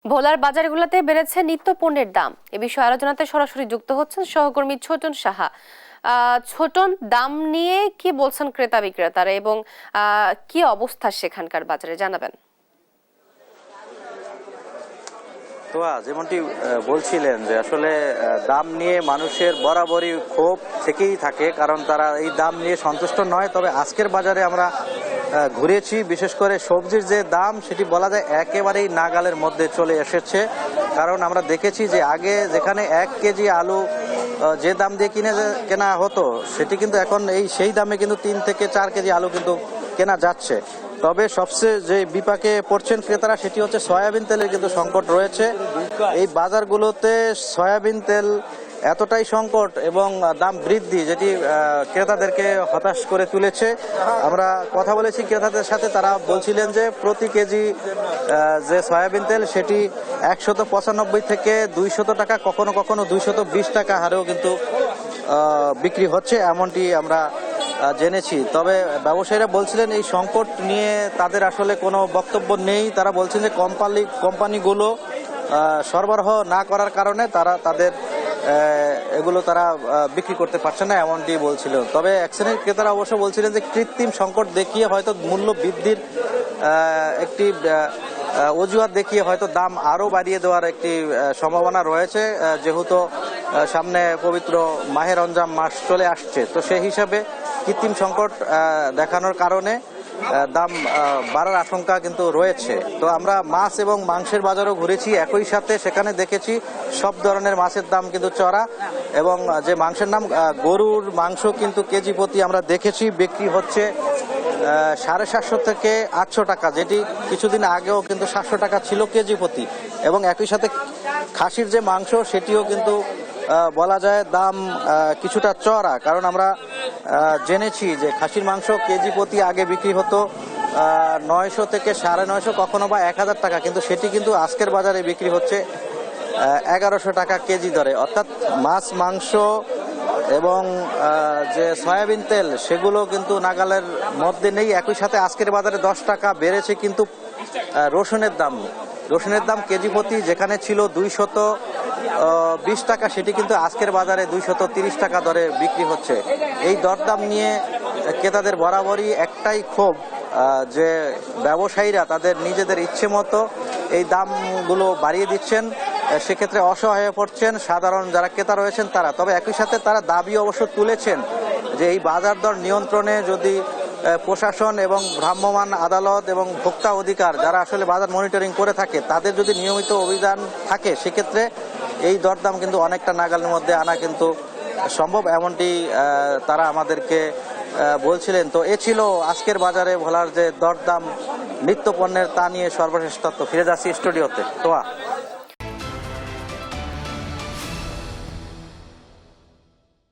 ভোলার বাজারগুলোতে বেড়েছে নিত্য পণ্যের দাম। এ বিষয়ে আলোচনাতে সরাসরি যুক্ত হচ্ছেন সহকর্মী ছোটন সাহা। ছোটন, দাম নিয়ে কি বলছেন ক্রেতা বিক্রেতারা এবং কি অবস্থা সেখানকার বাজারে জানাবেন? তো যেমনটি বলছিলেন যে আসলে দাম নিয়ে মানুষের বরাবরই ক্ষোভ থেকেই থাকে, কারণ তারা এই দাম নিয়ে সন্তুষ্ট নয়। তবে আজকের বাজারে আমরা ঘুরেছি, বিশেষ করে সবজির যে দাম সেটি বলা যায় একেবারেই নাগালের মধ্যে চলে এসেছে। কারণ আমরা দেখেছি যে আগে যেখানে 1 কেজি আলু যে দাম দিয়ে কেনা হতো, সেটি কিন্তু এখন সেই দামে কিন্তু 3 থেকে 4 কেজি আলু কিন্তু কেনা যাচ্ছে। তবে সবচেয়ে যে বিপাকে পড়ছেন ক্রেতারা সেটি হচ্ছে সয়াবিন তেলের কিন্তু সংকট রয়েছে এই বাজারগুলোতে। সয়াবিন তেল এতটাই সংকট এবং দাম বৃদ্ধি, যেটি ক্রেতাদেরকে হতাশ করে তুলেছে। আমরা কথা বলেছি ক্রেতাদের সাথে, তারা বলছিলেন যে প্রতি কেজি যে সয়াবিন তেল সেটি 195 থেকে 200 টাকা, কখনো কখনো 220 টাকা হারেও কিন্তু বিক্রি হচ্ছে, এমনটি আমরা জেনেছি। তবে ব্যবসায়ীরা বলছিলেন এই সংকট নিয়ে তাদের আসলে কোনো বক্তব্য নেই। তারা বলছেন যে কোম্পানিগুলো সরবরাহ না করার কারণে তাদের এগুলো তারা বিক্রি করতে পারছে না, এমনটি বলছিল। তবে এক শ্রেণীর ক্রেতারা অবশ্য বলছিলেন যে কৃত্রিম সংকট দেখিয়ে হয়তো মূল্য বৃদ্ধির একটি অজুহাত দেখিয়ে হয়তো দাম আরও বাড়িয়ে দেওয়ার একটি সম্ভাবনা রয়েছে, যেহেতু সামনে পবিত্র মাহে রমজান মাস চলে আসছে। তো সেই হিসাবে কৃত্রিম সংকট দেখানোর কারণে দাম বাড়ার আশঙ্কা কিন্তু রয়েছে। তো আমরা মাছ এবং মাংসের বাজারও ঘুরেছি, একই সাথে সেখানে দেখেছি সব ধরনের মাছের দাম কিন্তু চড়া, এবং যে মাংসের নাম গরুর মাংস কিন্তু কেজি প্রতি আমরা দেখেছি বিক্রি হচ্ছে 750 থেকে 800 টাকা, যেটি কিছুদিন আগেও কিন্তু 700 টাকা ছিল কেজি প্রতি। এবং একই সাথে খাসির যে মাংস সেটিও কিন্তু বলা যায় দাম কিছুটা চড়া, কারণ আমরা জেনেছি যে খাসির মাংস কেজি প্রতি আগে বিক্রি হতো 900 থেকে 950, কখনো বা 1000 টাকা, কিন্তু সেটি কিন্তু আজকের বাজারে বিক্রি হচ্ছে 1100 টাকা কেজি দরে। অর্থাৎ মাছ, মাংস এবং যে সয়াবিন তেল সেগুলো কিন্তু নাগালের মধ্যে নেই। একই সাথে আজকের বাজারে 10 টাকা বেড়েছে কিন্তু রসুনের দাম কেজি প্রতি যেখানে ছিল 220 টাকা, সেটি কিন্তু আজকের বাজারে 230 টাকা দরে বিক্রি হচ্ছে। এই দরদাম নিয়ে ক্রেতাদের বরাবরই একটাই ক্ষোভ যে ব্যবসায়ীরা তাদের নিজেদের ইচ্ছে মতো এই দামগুলো বাড়িয়ে দিচ্ছেন, সেক্ষেত্রে অসহায় হয়ে পড়ছেন সাধারণ যারা ক্রেতা রয়েছেন তারা। তবে একই সাথে তারা দাবি অবশ্য তুলেছেন যে এই বাজার দর নিয়ন্ত্রণে যদি প্রশাসন এবং ভ্রাম্যমাণ আদালত এবং ভোক্তা অধিকার যারা আসলে বাজার মনিটরিং করে থাকে তাদের যদি নিয়মিত অভিযান থাকে, সেক্ষেত্রে এই দরদাম কিন্তু অনেকটা নাগালের মধ্যে আনা কিন্তু সম্ভব, এমনটি তারা আমাদেরকে বলছিলেন। তো এ ছিল আজকের বাজারে ভোলার যে দরদাম নিত্য পণ্যের, তা নিয়ে সর্বশেষ তথ্য। ফিরে যাচ্ছি স্টুডিওতে। তোয়া।